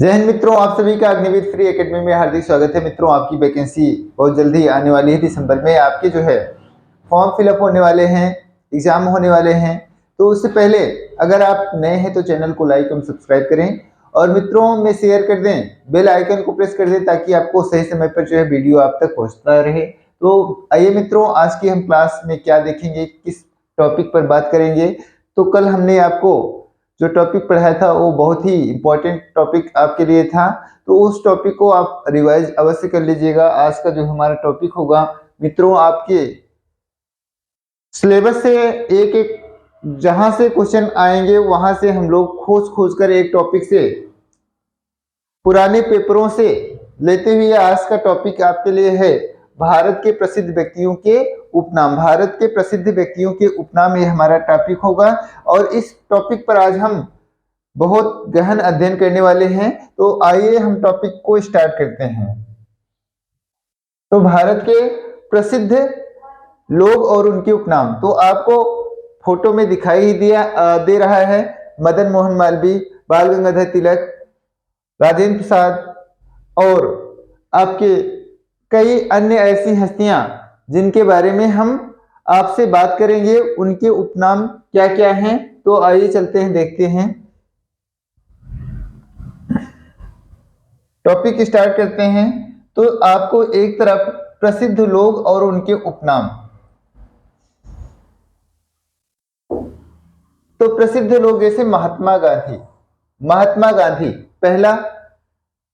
जय हिंद मित्रों, आप सभी का अग्निवीर फ्री एकेडमी में हार्दिक स्वागत है। मित्रों, आपकी वैकेंसी बहुत जल्दी आने वाली है। दिसंबर में आपके जो है फॉर्म फिलअप होने वाले हैं, एग्जाम होने वाले हैं। तो उससे पहले अगर आप नए हैं तो चैनल को लाइक और सब्सक्राइब करें और मित्रों में शेयर कर दें, बेल आइकन को प्रेस कर दें ताकि आपको सही समय पर जो है वीडियो आप तक पहुंचता रहे। तो आइए मित्रों, आज की हम क्लास में क्या देखेंगे, किस टॉपिक पर बात करेंगे। तो कल हमने आपको जो टॉपिक पढ़ाया था वो बहुत ही इम्पोर्टेंट टॉपिक आपके लिए था, तो उस टॉपिक को आप रिवाइज अवश्य कर लीजिएगा। आज का जो हमारा टॉपिक होगा मित्रों, आपके सिलेबस से एक एक जहां से क्वेश्चन आएंगे वहां से हम लोग खोज कर एक टॉपिक से पुराने पेपरों से लेते हुए आज का टॉपिक आपके लिए है भारत के प्रसिद्ध व्यक्तियों के उपनाम। भारत के प्रसिद्ध व्यक्तियों के उपनाम ये हमारा टॉपिक होगा और इस टॉपिक पर आज हम बहुत गहन अध्ययन करने वाले हैं। तो आइए हम टॉपिक को स्टार्ट करते हैं। तो भारत के प्रसिद्ध लोग और उनके उपनाम तो आपको फोटो में दिखाई ही दे रहा है। मदन मोहन मालवीय, बाल गंगाधर तिलक, राजेंद्र प्रसाद और आपके कई अन्य ऐसी हस्तियां जिनके बारे में हम आपसे बात करेंगे। उनके उपनाम क्या क्या हैं, तो आइए चलते हैं, देखते हैं। टॉपिक स्टार्ट करते हैं। तो आपको एक तरफ प्रसिद्ध लोग और उनके उपनाम, तो प्रसिद्ध लोग जैसे महात्मा गांधी। महात्मा गांधी पहला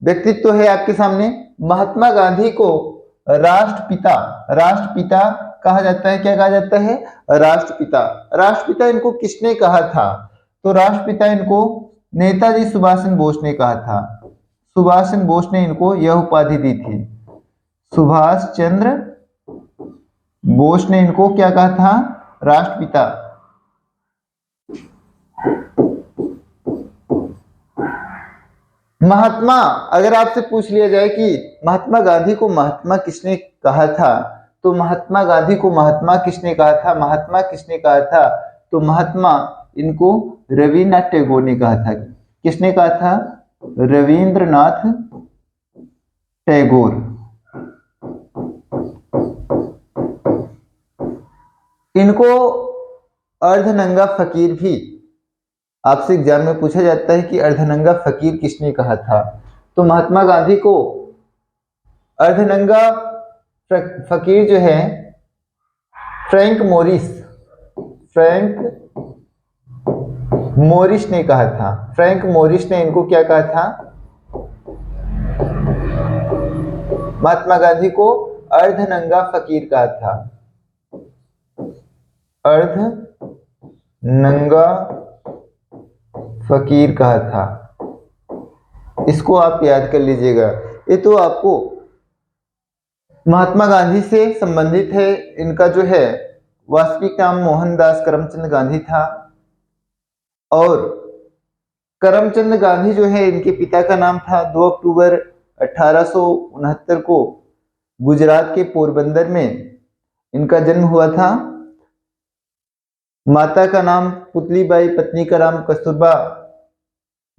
व्यक्तित्व है आपके सामने। महात्मा गांधी को राष्ट्रपिता राष्ट्रपिता कहा जाता है। क्या कहा जाता है? राष्ट्रपिता। राष्ट्रपिता इनको किसने कहा था? तो राष्ट्रपिता इनको नेताजी सुभाष चंद्र बोस ने कहा था। सुभाष चंद्र बोस ने इनको यह उपाधि दी थी। सुभाष चंद्र बोस ने इनको क्या कहा था? राष्ट्रपिता। महात्मा, अगर आपसे पूछ लिया जाए कि महात्मा गांधी को महात्मा किसने कहा था, तो महात्मा गांधी को महात्मा किसने कहा था? महात्मा किसने कहा था? तो महात्मा इनको रविन्द्रनाथ टैगोर ने कहा था। किसने कहा था? रविंद्रनाथ टैगोर। इनको अर्धनंगा फकीर भी आपसे एग्जाम में पूछा जाता है कि अर्धनंगा फकीर किसने कहा था। तो महात्मा गांधी को अर्धनंगा फकीर जो है फ्रैंक मोरिस ने कहा था। फ्रैंक मोरिस ने इनको क्या कहा था? महात्मा गांधी को अर्धनंगा फकीर कहा था। अर्धनंगा फकीर कहा था। इसको आप याद कर लीजिएगा। ये तो आपको महात्मा गांधी से संबंधित है। इनका जो है वास्तविक नाम मोहनदास करमचंद गांधी था और करमचंद गांधी जो है इनके पिता का नाम था। 2 अक्टूबर 1869 को गुजरात के पोरबंदर में इनका जन्म हुआ था। माता का नाम पुतलीबाई, पत्नी का नाम कस्तूरबा,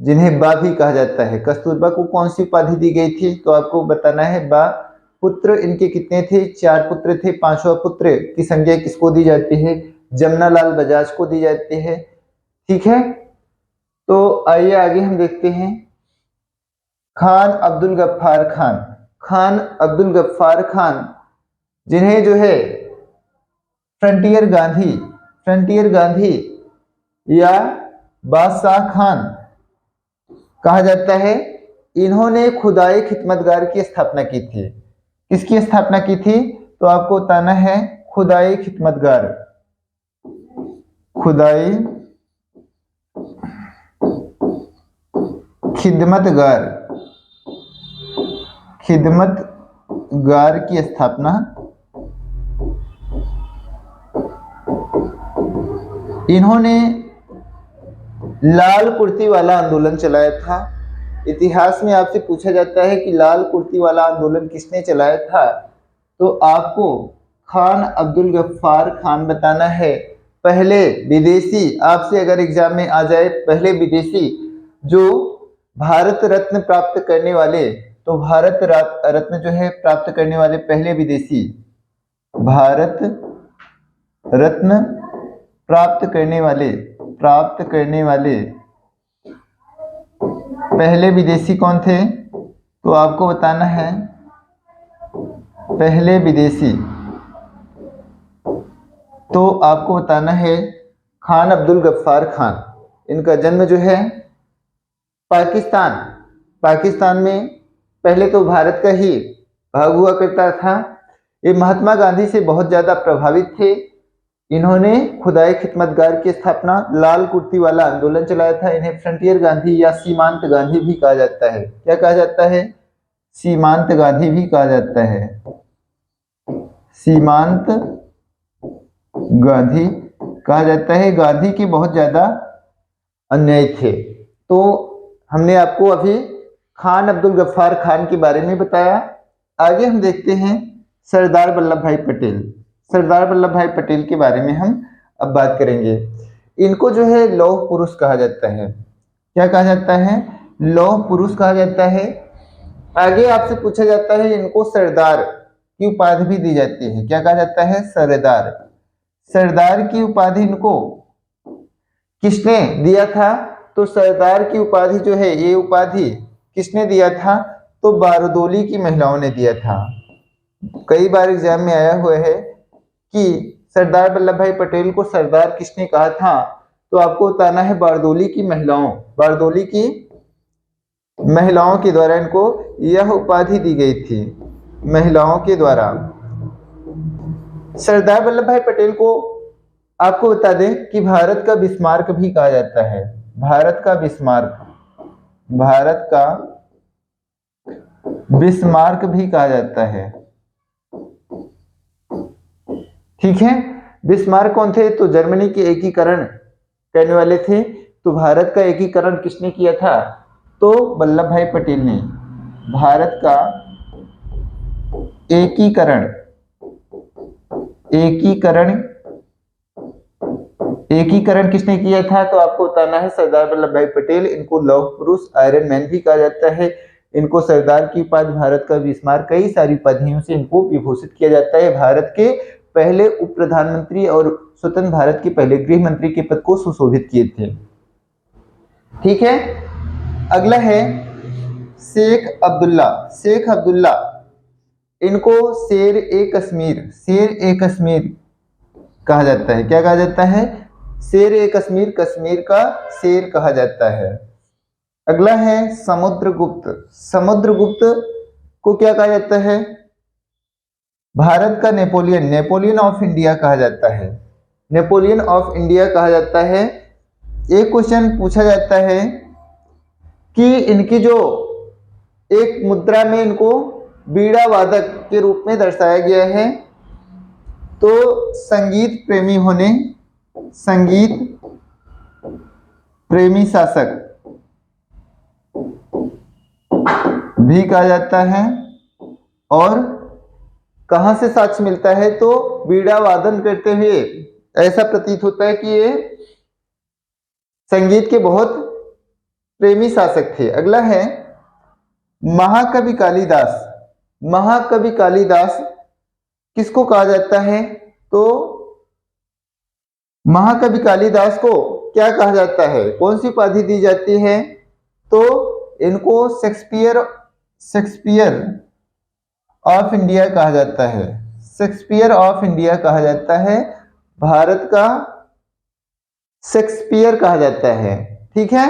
जिन्हें बा भी कहा जाता है। कस्तूरबा को कौन सी उपाधि दी गई थी? तो आपको बताना है बा। पुत्र इनके कितने थे? 4 पुत्र थे। 5वां पुत्र की संज्ञा किसको दी जाती है? जमनालाल बजाज को दी जाती है। ठीक है, तो आइए आगे हम देखते हैं। खान अब्दुल गफ्फार खान। खान अब्दुल गफ्फार खान, जिन्हें जो है फ्रंटियर गांधी या बादशाह खान कहा जाता है। इन्होंने खुदाई खिदमतगार की स्थापना की थी। किसकी स्थापना की थी? तो आपको बताना है खुदाई खिदमतगार। खुदाई खिदमतगार की स्थापना इन्होंने लाल कुर्ती वाला आंदोलन चलाया था। इतिहास में आपसे पूछा जाता है कि लाल कुर्ती वाला आंदोलन किसने चलाया था, तो आपको खान अब्दुल गफ्फार खान बताना है। पहले विदेशी, आपसे अगर एग्जाम में आ जाए, पहले विदेशी जो भारत रत्न प्राप्त करने वाले, तो भारत रत्न जो है प्राप्त करने वाले पहले विदेशी, भारत रत्न प्राप्त करने वाले पहले विदेशी कौन थे? तो आपको बताना है पहले विदेशी, तो आपको बताना है खान अब्दुल गफ्फार खान। इनका जन्म जो है पाकिस्तान में, पहले तो भारत का ही भाग हुआ करता था। ये महात्मा गांधी से बहुत ज़्यादा प्रभावित थे। इन्होंने खुदाई खिदमतगार की स्थापना, लाल कुर्ती वाला आंदोलन चलाया था। इन्हें फ्रंटियर गांधी या सीमांत गांधी भी कहा जाता है। क्या कहा जाता है? सीमांत गांधी भी कहा जाता है। सीमांत गांधी कहा जाता है। गांधी के बहुत ज्यादा अन्यायी थे। तो हमने आपको अभी खान अब्दुल गफ्फार खान के बारे में बताया। आगे हम देखते हैं सरदार वल्लभ भाई पटेल। सरदार वल्लभ भाई पटेल के बारे में हम अब बात करेंगे। इनको जो है लौह पुरुष कहा जाता है। क्या कहा जाता है? लौह पुरुष कहा जाता है। आगे आपसे पूछा जाता है, इनको सरदार की उपाधि भी दी जाती है। क्या कहा जाता है? सरदार। सरदार की उपाधि इनको किसने दिया था? तो सरदार की उपाधि जो है, ये उपाधि किसने दिया था? तो बारदोली की महिलाओं ने दिया था। कई बार एग्जाम में आया हुआ है कि सरदार वल्लभ भाई पटेल को सरदार किसने कहा था? तो आपको बताना है बारदोली की महिलाओं के द्वारा इनको यह उपाधि दी गई थी। महिलाओं के द्वारा। सरदार वल्लभ भाई पटेल को आपको बता दें कि भारत का बिस्मार्क भी कहा जाता है। भारत का बिस्मार्क भी कहा जाता है। ठीक है। बिस्मार्क कौन थे? तो जर्मनी के एकीकरण करने वाले थे। तो भारत का एकीकरण किसने किया था? तो वल्लभ भाई पटेल ने। भारत का एकीकरण किसने किया था? तो आपको बताना है सरदार वल्लभ भाई पटेल। इनको लौह पुरुष, आयरन मैन भी कहा जाता है। इनको सरदार की उपाधि, भारत का बिस्मार्क, कई सारी उपाधियों से इनको विभूषित किया जाता है। भारत के पहले उप प्रधानमंत्री और स्वतंत्र भारत के पहले गृह मंत्री के पद को सुशोभित किए थे। ठीक है। अगला है शेख अब्दुल्ला। इनको शेर ए कश्मीर कहा जाता है। क्या कहा जाता है? शेर ए कश्मीर, कश्मीर का शेर कहा जाता है। अगला है समुद्रगुप्त को क्या कहा जाता है? भारत का नेपोलियन ऑफ इंडिया कहा जाता है। नेपोलियन ऑफ इंडिया कहा जाता है। एक क्वेश्चन पूछा जाता है कि इनकी जो एक मुद्रा में इनको बीड़ा वादक के रूप में दर्शाया गया है। तो संगीत प्रेमी शासक भी कहा जाता है। और कहां से साक्ष्य मिलता है? तो बीड़ा वादन करते हुए ऐसा प्रतीत होता है कि ये संगीत के बहुत प्रेमी शासक थे। अगला है महाकवि कालिदास किसको कहा जाता है? तो महाकवि कालिदास को क्या कहा जाता है? कौन सी उपाधि दी जाती है? तो इनको शेक्सपियर ऑफ इंडिया कहा जाता है। शेक्सपियर ऑफ इंडिया कहा जाता है। भारत का शेक्सपियर कहा जाता है। ठीक है।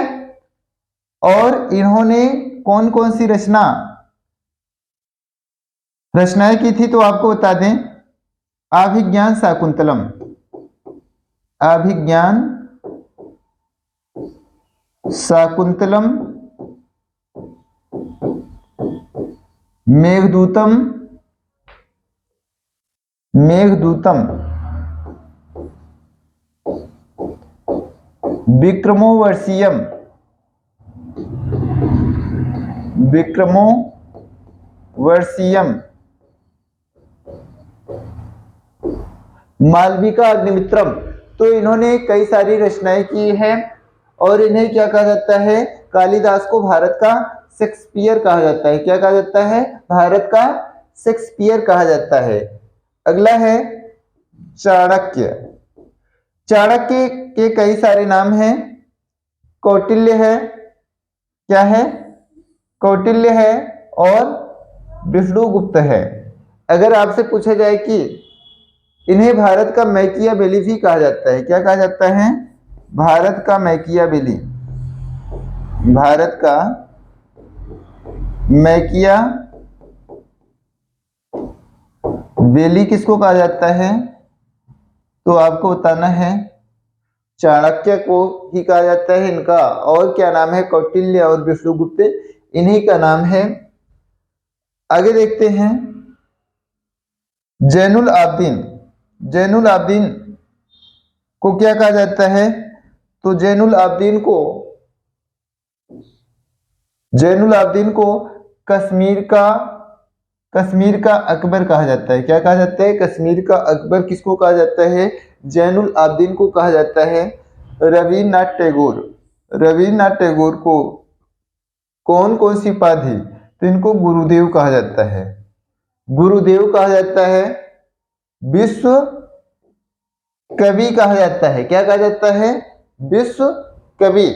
और इन्होंने कौन कौन सी रचनाएं की थी? तो आपको बता दें, अभिज्ञान शाकुंतलम, मेघदूतम, विक्रमोर्वशीयम, मालविका अग्निमित्रम। तो इन्होंने कई सारी रचनाएं की हैं और इन्हें क्या कहा जाता है? कालिदास को भारत का शेक्सपियर कहा जाता है। क्या कहा जाता है? भारत का शेक्सपियर कहा जाता है। अगला है चाणक्य। चाणक्य के कई सारे नाम हैं। कौटिल्य है, क्या है? कौटिल्य है और विष्णुगुप्त है। अगर आपसे पूछा जाए कि इन्हें भारत का मैकियावेली भी कहा जाता है, क्या कहा जाता है? भारत का मैकियावेली। भारत का मैकियावेली किसको कहा जाता है? तो आपको बताना है चाणक्य को ही कहा जाता है। इनका और क्या नाम है? कौटिल्य और विष्णुगुप्त, इन्हीं का नाम है। आगे देखते हैं जैनुल आब्दीन। जैनुल आब्दीन को क्या कहा जाता है? तो जैनुल आब्दीन को कश्मीर का अकबर कहा जाता है। क्या कहा जाता है? कश्मीर का अकबर किसको कहा जाता है? जैनुल आब्दीन को कहा जाता है। रविन्द्रनाथ टैगोर को कौन कौन सी उपाधि? तो इनको गुरुदेव कहा जाता है। गुरुदेव कहा जाता है। विश्व कवि कहा जाता है। क्या कहा जाता है? विश्व कवि।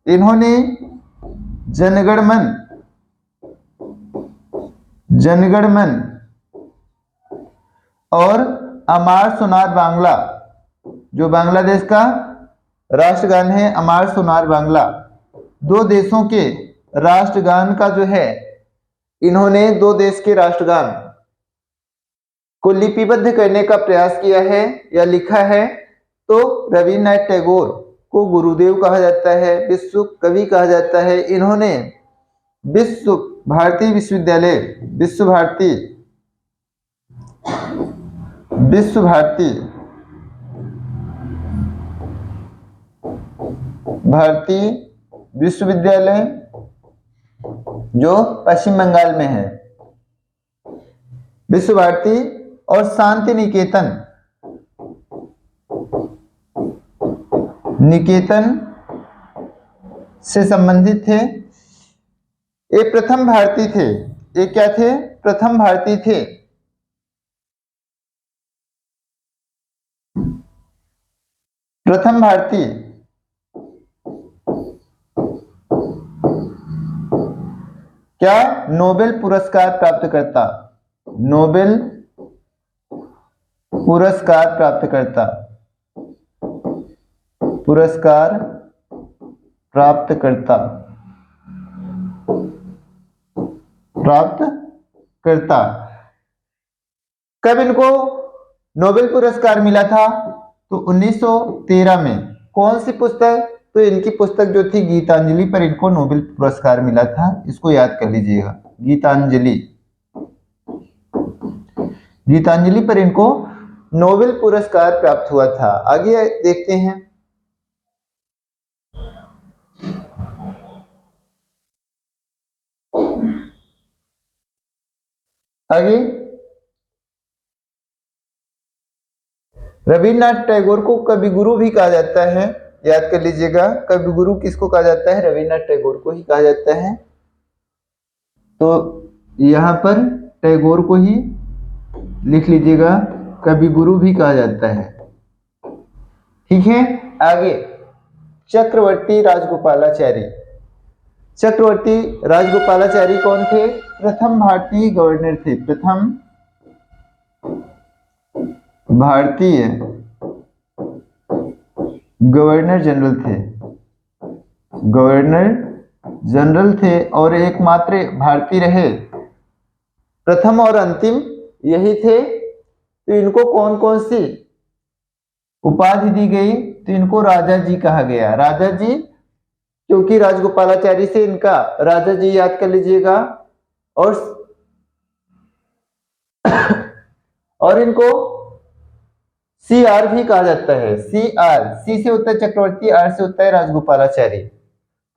इन्होंने जनगण मन और अमार सोनार बांग्ला, जो बांग्लादेश का राष्ट्रगान है अमार सोनार बांग्ला, दो देशों के राष्ट्रगान का जो है, इन्होंने दो देश के राष्ट्रगान को लिपिबद्ध करने का प्रयास किया है या लिखा है। तो रविन्द्रनाथ टैगोर को गुरुदेव कहा जाता है, विश्व कवि कहा जाता है। इन्होंने विश्व भारती विश्वविद्यालय जो पश्चिम बंगाल में है, विश्व भारती और शांति निकेतन से संबंधित थे। ये प्रथम भारतीय थे। ये क्या थे? प्रथम भारतीय थे। प्रथम भारतीय क्या? नोबेल पुरस्कार प्राप्तकर्ता। नोबेल पुरस्कार प्राप्तकर्ता। कब इनको नोबेल पुरस्कार मिला था? तो 1913 में। कौन सी पुस्तक? तो इनकी पुस्तक जो थी गीतांजलि पर इनको नोबेल पुरस्कार मिला था। इसको याद कर लीजिएगा, गीतांजलि पर इनको नोबेल पुरस्कार प्राप्त हुआ था। आगे देखते हैं रविन्द्रनाथ टैगोर को कवि गुरु भी कहा जाता है। याद कर लीजिएगा, कवि गुरु किसको कहा जाता है? रविन्द्रनाथ टैगोर को ही कहा जाता है। तो यहां पर टैगोर को ही लिख लीजिएगा, कवि गुरु भी कहा जाता है। ठीक है। आगे चक्रवर्ती राजगोपालाचारी कौन थे? प्रथम भारतीय गवर्नर थे। प्रथम भारतीय गवर्नर जनरल थे और एकमात्र भारतीय रहे। प्रथम और अंतिम यही थे। तो इनको कौन कौन सी उपाधि दी गई? तो इनको राजा जी कहा गया। राजा जी, क्योंकि राजगोपालाचारी से इनका राजा जी याद कर लीजिएगा। और इनको CR भी कहा जाता है। सी से होता है चक्रवर्ती, आर से होता है राजगोपालाचारी।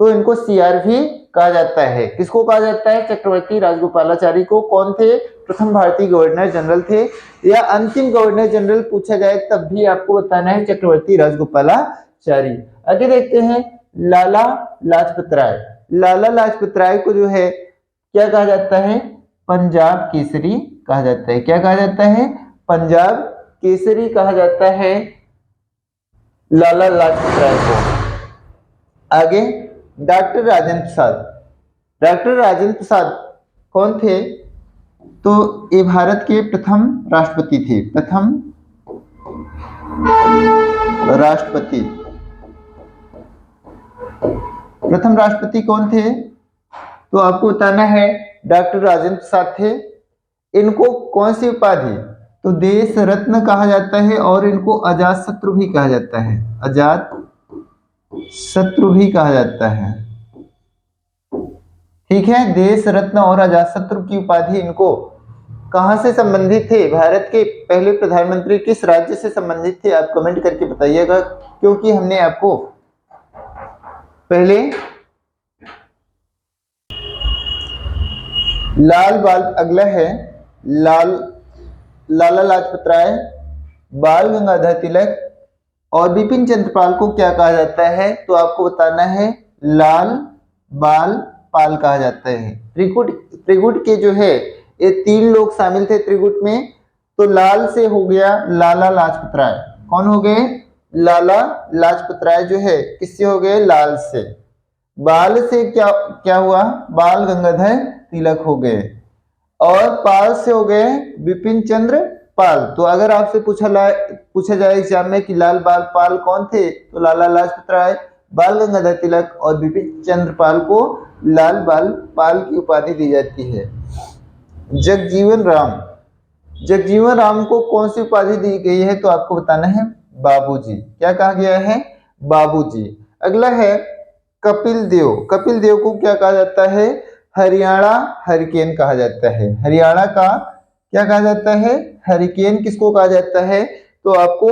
तो इनको CR भी कहा जाता है। किसको कहा जाता है? चक्रवर्ती राजगोपालाचारी को। कौन थे? प्रथम भारतीय गवर्नर जनरल थे। या अंतिम गवर्नर जनरल पूछा जाए तब भी आपको बताना है चक्रवर्ती राजगोपालाचारी। आगे देखते हैं लाला लाजपत राय। लाला लाजपत राय को जो है क्या कहा जाता है? पंजाब केसरी कहा जाता है। क्या कहा जाता है? पंजाब केसरी कहा जाता है लाला लाजपत राय को। आगे डॉक्टर राजेंद्र प्रसाद। डॉक्टर राजेंद्र प्रसाद कौन थे? तो ये भारत के प्रथम राष्ट्रपति थे। प्रथम राष्ट्रपति। प्रथम राष्ट्रपति कौन थे? तो आपको बताना है डॉक्टर राजेंद्र प्रसाद थे। इनको कौन सी उपाधि? तो देश रत्न कहा जाता है और इनको अजात शत्रु भी कहा जाता है। अजात शत्रु भी कहा जाता है। ठीक है, देश रत्न और अजात शत्रु की उपाधि इनको कहां से संबंधित थे? भारत के पहले प्रधानमंत्री किस राज्य से संबंधित थे? आप कमेंट करके बताइएगा, क्योंकि हमने आपको पहले लाल बाल, अगला है लाला लाजपत राय, बाल गंगाधर तिलक और बिपिन चंद्रपाल को क्या कहा जाता है? तो आपको बताना है लाल बाल पाल कहा जाता है। त्रिगुट के जो है ये 3 लोग शामिल थे त्रिगुट में। तो लाल से हो गया लाला लाजपत राय। कौन हो गए? लाला लाजपत राय जो है किससे हो गए? लाल से। बाल से क्या हुआ? बाल गंगाधर तिलक हो गए। और पाल से हो गए बिपिन चंद्र पाल। तो अगर आपसे पूछा जाए एग्जाम में कि लाल बाल पाल कौन थे? तो लाला लाजपत राय, बाल गंगाधर तिलक और बिपिन चंद्र पाल को लाल बाल पाल की उपाधि दी जाती है। जगजीवन राम। जगजीवन राम को कौन सी उपाधि दी गई है? तो आपको बताना है बाबूजी। क्या कहा गया है? बाबूजी। अगला है कपिल देव। कपिल देव को क्या कहा जाता है? हरियाणा हरिकेन कहा जाता है। हरियाणा का क्या कहा जाता है? हरिकेन किसको कहा जाता है? तो आपको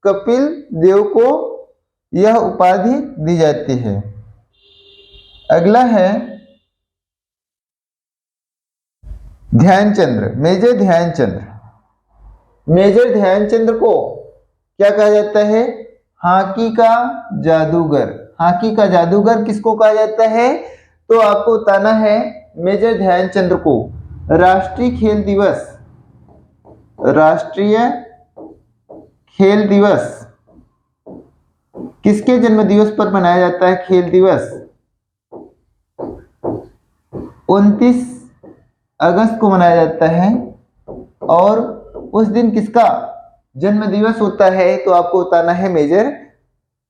कपिल देव को यह उपाधि दी जाती है। अगला है ध्यानचंद्र, मेजर ध्यानचंद्र। मेजर ध्यानचंद्र को क्या कहा जाता है? हॉकी का जादूगर। हॉकी का जादूगर किसको कहा जाता है? तो आपको बताना है मेजर ध्यानचंद्र को राष्ट्रीय खेल दिवस किसके जन्म दिवस पर मनाया जाता है? खेल दिवस 29 अगस्त को मनाया जाता है। और उस दिन किसका जन्म दिवस होता है? तो आपको बताना है मेजर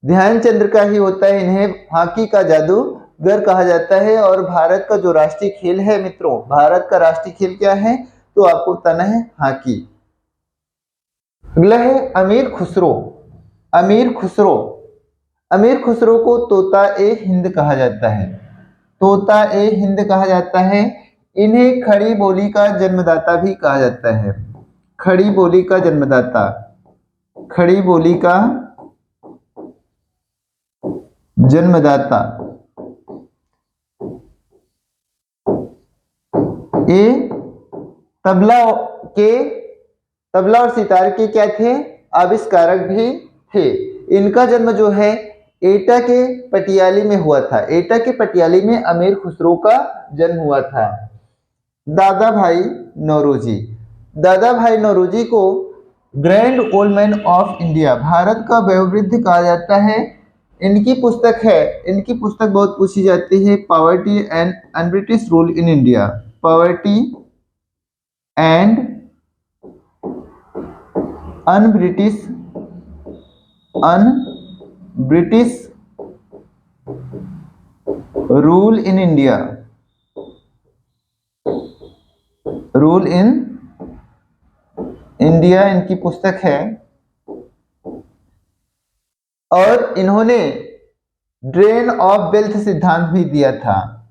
ध्यानचंद्र का ही होता है। इन्हें हॉकी का जादूगर कहा जाता है। और भारत का जो राष्ट्रीय खेल है मित्रों, भारत का राष्ट्रीय खेल क्या है? तो आपको बताना है हॉकी। अगला है अमीर खुसरो। अमीर खुसरो को तोता ए हिंद कहा जाता है। तोता ए हिंद कहा जाता है। इन्हें खड़ी बोली का जन्मदाता भी कहा जाता है। खड़ी बोली का जन्मदाता, खड़ी बोली का जन्मदाता। ये तबला और सितार के क्या थे? आविष्कारक भी थे। इनका जन्म जो है एटा के पटियाली में हुआ था। एटा के पटियाली में अमीर खुसरो का जन्म हुआ था। दादा भाई नौरोजी। दादा भाई नौरोजी को grand old man of India, Bharat का वयोवृद्ध कहा जाता है। इनकी पुस्तक बहुत पूछी जाती है, poverty and un-British rule in India. Poverty and un-British rule in India. Rule in India इनकी पुस्तक है। और इन्होंने ड्रेन ऑफ वेल्थ सिद्धांत भी दिया था।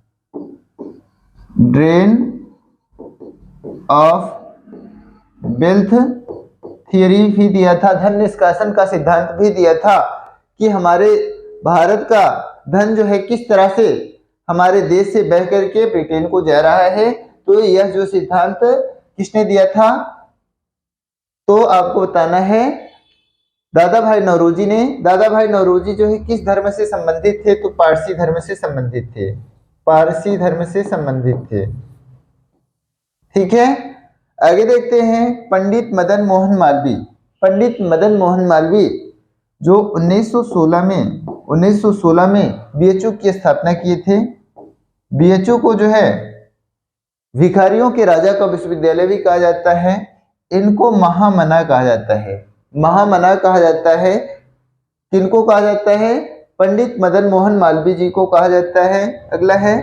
ड्रेन ऑफ वेल्थ थियरी भी दिया था। धन निष्कासन का सिद्धांत भी दिया था कि हमारे भारत का धन जो है किस तरह से हमारे देश से बह करके ब्रिटेन को जा रहा है। तो यह जो सिद्धांत किसने दिया था? तो आपको बताना है दादा भाई नौरोजी जो है किस धर्म से संबंधित थे? तो पारसी धर्म से संबंधित थे, पारसी धर्म से संबंधित थे। ठीक है, आगे देखते हैं पंडित मदन मोहन मालवीय। पंडित मदन मोहन मालवीय जो 1916 में बीएचयू की स्थापना किए थे। बीएचयू को जो है भिखारियों के राजा का विश्वविद्यालय भी कहा जाता है। इनको महामना कहा जाता है, महामना कहा जाता है। किनको कहा जाता है? पंडित मदन मोहन मालवीय जी को कहा जाता है। अगला है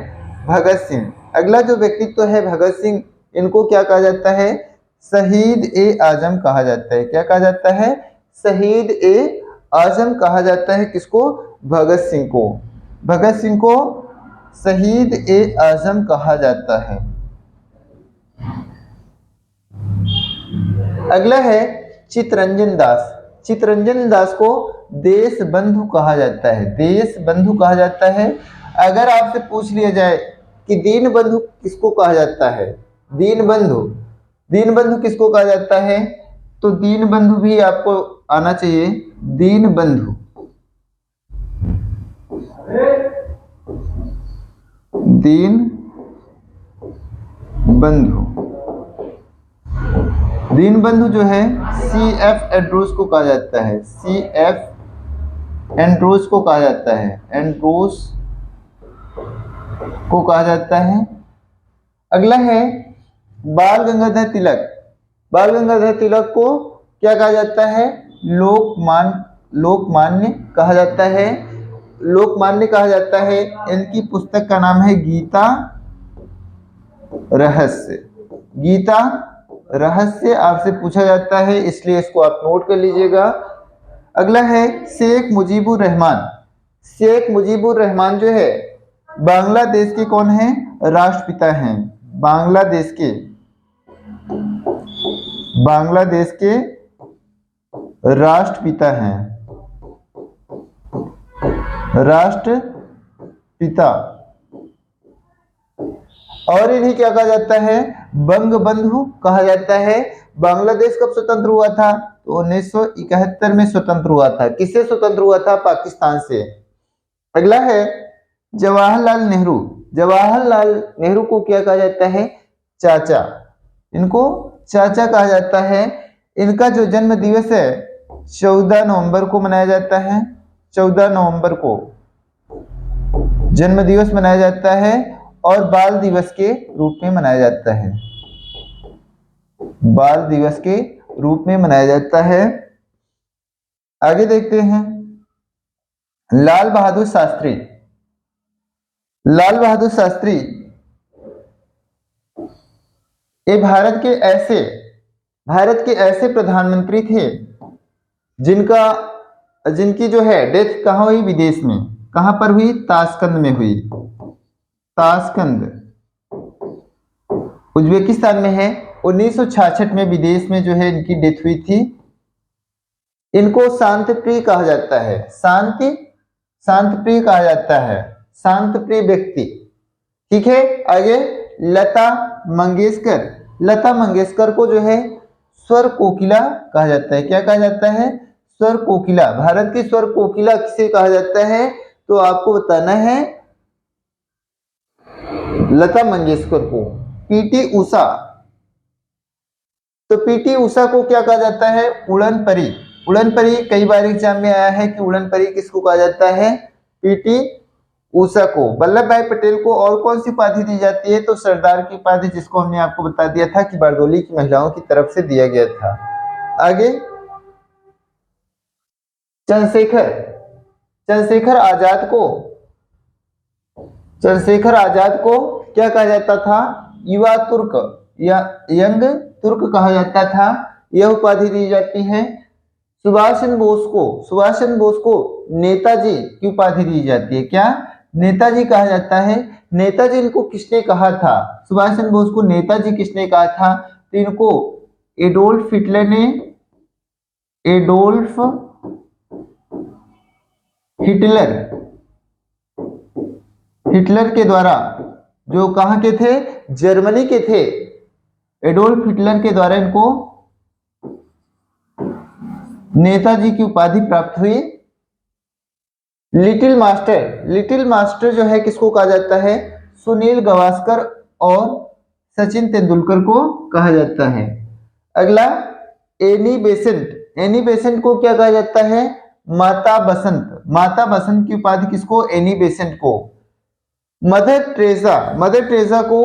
भगत सिंह। अगला जो व्यक्तित्व है भगत सिंह, इनको क्या कहा जाता है? शहीद ए आजम कहा जाता है। क्या कहा जाता है? शहीद ए आजम कहा जाता है। किसको? भगत सिंह को। भगत सिंह को शहीद ए आजम कहा जाता है। अगला है चित्तरंजन दास। चित्तरंजन दास को देश बंधु कहा जाता है, देश बंधु कहा जाता है। अगर आपसे पूछ लिया जाए कि दीन बंधु किसको कहा जाता है? दीन बंधु, दीन बंधु किसको कहा जाता है? तो दीन बंधु भी आपको आना चाहिए। दीन बंधु, दीन बंधु, दीन बंधु जो है CF एंड्रोस को कहा जाता है। CF एंड्रोस को कहा जाता है, एंड्रोस को कहा जाता है। अगला है बाल गंगाधर तिलक। बाल गंगाधर तिलक को क्या कहा जाता है? लोकमान्य कहा जाता है। लोकमान्य कहा जाता है। इनकी पुस्तक का नाम है गीता रहस्य। गीता रहस्य आपसे पूछा जाता है, इसलिए इसको आप नोट कर लीजिएगा। अगला है शेख मुजीबुर रहमान। शेख मुजीबुर रहमान जो है बांग्लादेश के कौन है? राष्ट्रपिता हैं। बांग्लादेश के राष्ट्रपिता हैं, राष्ट्रपिता। और इन्हें क्या कहा जाता है? बंगबंधु कहा जाता है। बांग्लादेश कब स्वतंत्र हुआ था? तो 1971 में स्वतंत्र हुआ था। किससे स्वतंत्र हुआ था? पाकिस्तान से। अगला है जवाहरलाल नेहरू। जवाहरलाल नेहरू को क्या कहा जाता है? चाचा। इनको चाचा कहा जाता है। इनका जो जन्म दिवस है 14 नवंबर को मनाया जाता है। 14 नवंबर को जन्म दिवस मनाया जाता है और बाल दिवस के रूप में मनाया जाता है। बाल दिवस के रूप में मनाया जाता है। आगे देखते हैं लाल बहादुर शास्त्री। लाल बहादुर शास्त्री ये भारत के ऐसे प्रधानमंत्री थे जिनकी जो है डेथ कहाँ हुई? विदेश में। कहां पर हुई? ताशकंद में हुई। ताशकंद उज्बेकिस्तान में है। 1966 में विदेश में जो है इनकी डेथ हुई थी। इनको शांति प्रिय कहा जाता है। शांति प्रिय कहा जाता है, शांति प्रिय व्यक्ति। ठीक है, आगे लता मंगेशकर। लता मंगेशकर को जो है स्वर कोकिला कहा जाता है। क्या कहा जाता है? स्वर कोकिला। भारत की स्वर कोकिला किसे कहा जाता है? तो आपको बताना है लता मंगेशकर को। पीटी उषा, तो पीटी उषा को क्या कहा जाता है? उड़न परी। उड़न परी कई बार एग्जाम में आया है कि उड़न परी किसको कहा जाता है? पीटी उषा को। वल्लभ भाई पटेल को और कौन सी उपाधि दी जाती है? तो सरदार की उपाधि, जिसको हमने आपको बता दिया था कि बारदोली की महिलाओं की तरफ से दिया गया था। आगे चंद्रशेखर आजाद को क्या कहा जाता था? युवा तुर्क या यंग तुर्क कहा जाता था। यह उपाधि दी जाती है। सुभाष चंद्र बोस को नेताजी की उपाधि दी जाती है। क्या? नेताजी कहा जाता है। नेताजी इनको किसने कहा था? सुभाष चंद्र बोस को नेताजी किसने कहा था? तो इनको एडोल्फ हिटलर के द्वारा, जो कहां के थे? जर्मनी के थे। एडोल्फ हिटलर के द्वारा इनको नेताजी की उपाधि प्राप्त हुई। लिटिल मास्टर जो है किसको कहा जाता है? सुनील गावस्कर और सचिन तेंदुलकर को कहा जाता है। अगला एनी बेसेंट को क्या कहा जाता है? माता बसंत की उपाधि किसको? एनी बेसेंट को। मदर टेरेसा को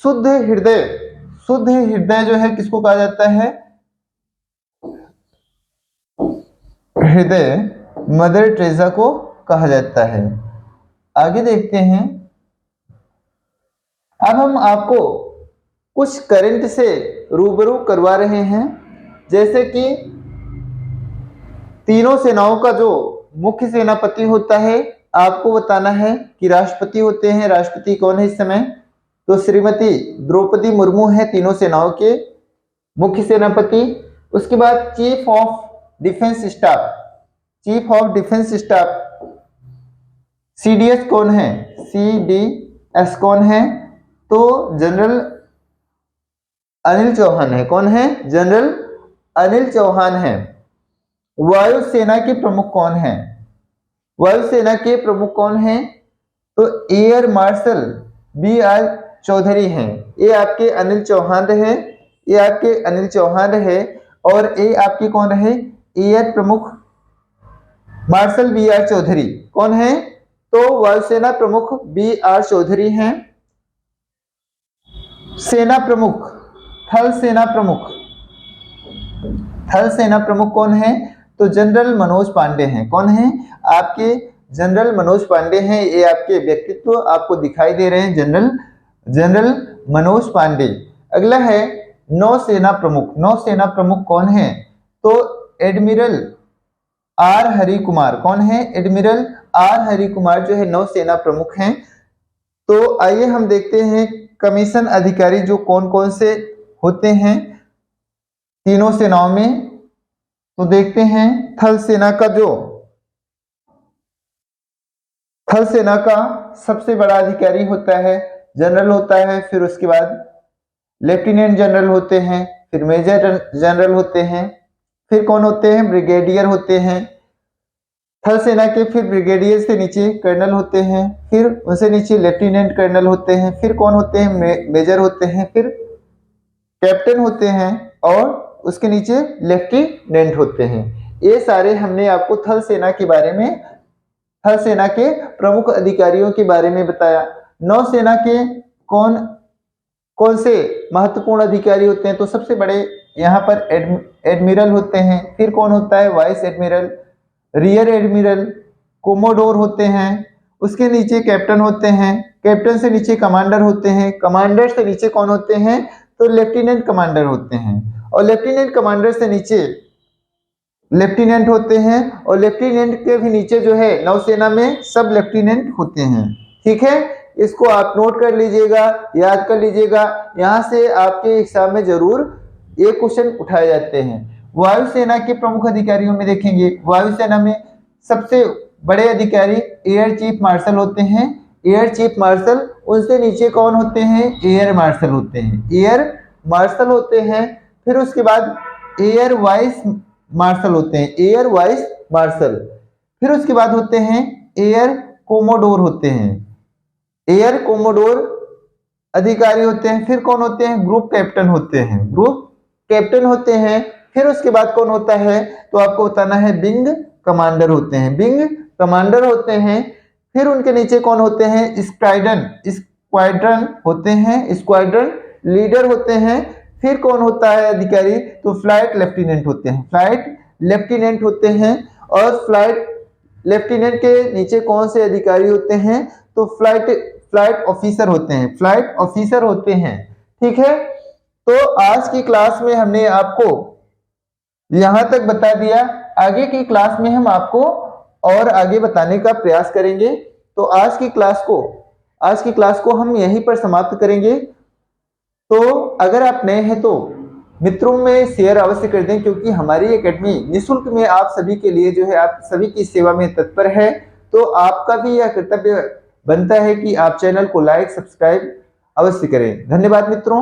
शुद्ध हृदय जो है किसको कहा जाता है? हृदय मदर टेरेसा को कहा जाता है। आगे देखते हैं। अब हम आपको कुछ करंट से रूबरू करवा रहे हैं, जैसे कि तीनों सेनाओं का जो मुख्य सेनापति होता है, आपको बताना है कि राष्ट्रपति होते हैं। राष्ट्रपति कौन है इस समय? तो श्रीमती द्रौपदी मुर्मू है तीनों सेनाओं के मुख्य सेनापति। उसके बाद chief of defence staff CDS कौन है? सीडीएस कौन है? तो जनरल अनिल चौहान है। कौन है? जनरल अनिल चौहान है। वायुसेना के प्रमुख कौन है? वायुसेना के प्रमुख कौन है? तो एयर मार्शल बी.आर. चौधरी हैं। ये आपके अनिल चौहान रहे और ये आपके कौन रहे? एयर प्रमुख मार्शल बी.आर. चौधरी। कौन है? तो वायुसेना प्रमुख बी.आर. चौधरी हैं। सेना प्रमुख थल सेना प्रमुख कौन है? तो जनरल मनोज पांडे हैं। कौन है? आपके जनरल मनोज पांडे हैं। ये आपके व्यक्तित्व आपको दिखाई दे रहे हैं, जनरल मनोज पांडे। अगला है नौसेना प्रमुख कौन है? तो एडमिरल आर हरि कुमार। कौन है? एडमिरल आर हरि कुमार जो है नौसेना प्रमुख हैं। तो आइए हम देखते हैं कमीशन अधिकारी जो कौन कौन से होते हैं तीनों सेनाओं में। तो देखते हैं थल सेना का सबसे बड़ा अधिकारी होता है जनरल होता है, फिर उसके बाद लेफ्टिनेंट जनरल होते हैं, फिर मेजर जनरल होते हैं, फिर कौन होते हैं? ब्रिगेडियर होते हैं। थल सेना के फिर ब्रिगेडियर से नीचे कर्नल होते हैं, फिर उनसे नीचे लेफ्टिनेंट कर्नल होते हैं, फिर कौन होते हैं? मेजर होते हैं, फिर कैप्टन होते हैं और उसके नीचे लेफ्टिनेंट होते हैं। ये सारे हमने आपको थल सेना के प्रमुख अधिकारियों के बारे में बताया। नौसेना के कौन से महत्वपूर्ण अधिकारी होते हैं? तो सबसे बड़े यहाँ पर एडमिरल होते हैं, फिर कौन होता है? Vice admiral, rear admiral, commodore होते हैं, उसके नीचे कैप्टन होते हैं, कैप्टन से नीचे कमांडर होते हैं, कमांडर से नीचे कौन होते हैं? तो लेफ्टिनेंट कमांडर होते हैं, और लेफ्टिनेंट कमांडर से नीचे लेफ्टिनेंट होते हैं, और लेफ्टिनेंट के भी नीचे जो है नौसेना में सब लेफ्टिनेंट होते हैं। ठीक है, इसको आप नोट कर लीजिएगा, याद कर लीजिएगा। यहाँ से आपके एग्जाम में जरूर ये क्वेश्चन उठाए जाते हैं। वायुसेना के प्रमुख अधिकारियों में देखेंगे, वायुसेना में सबसे बड़े अधिकारी एयर चीफ मार्शल होते हैं। एयर चीफ मार्शल, उनसे नीचे कौन होते हैं? एयर मार्शल होते हैं। फिर उसके बाद एयर वाइस मार्शल होते हैं, फिर उसके बाद होते हैं एयर कोमोडोर एयर कोमोडोर अधिकारी होते हैं। फिर कौन होते हैं? ग्रुप कैप्टन होते हैं। फिर उसके बाद कौन होता है? तो आपको बताना है विंग कमांडर होते हैं। फिर उनके नीचे कौन होते हैं? स्क्वाड्रन लीडर होते हैं। फिर कौन होता है अधिकारी? तो फ्लाइट लेफ्टिनेंट होते हैं। और फ्लाइट लेफ्टिनेंट के नीचे कौन से अधिकारी होते हैं? तो फ्लाइट ऑफिसर होते हैं। ठीक है, तो आज की क्लास में हमने आपको यहां तक बता दिया। आगे की क्लास में हम आपको और आगे बताने का प्रयास करेंगे। तो आज की क्लास को हम यहीं पर समाप्त करेंगे। तो अगर आप नए हैं तो मित्रों में शेयर अवश्य कर दें, क्योंकि हमारी एकेडमी निःशुल्क में आप सभी के लिए जो है आप सभी की सेवा में तत्पर है। तो आपका भी यह कर्तव्य बनता है कि आप चैनल को लाइक सब्सक्राइब अवश्य करें। धन्यवाद मित्रों।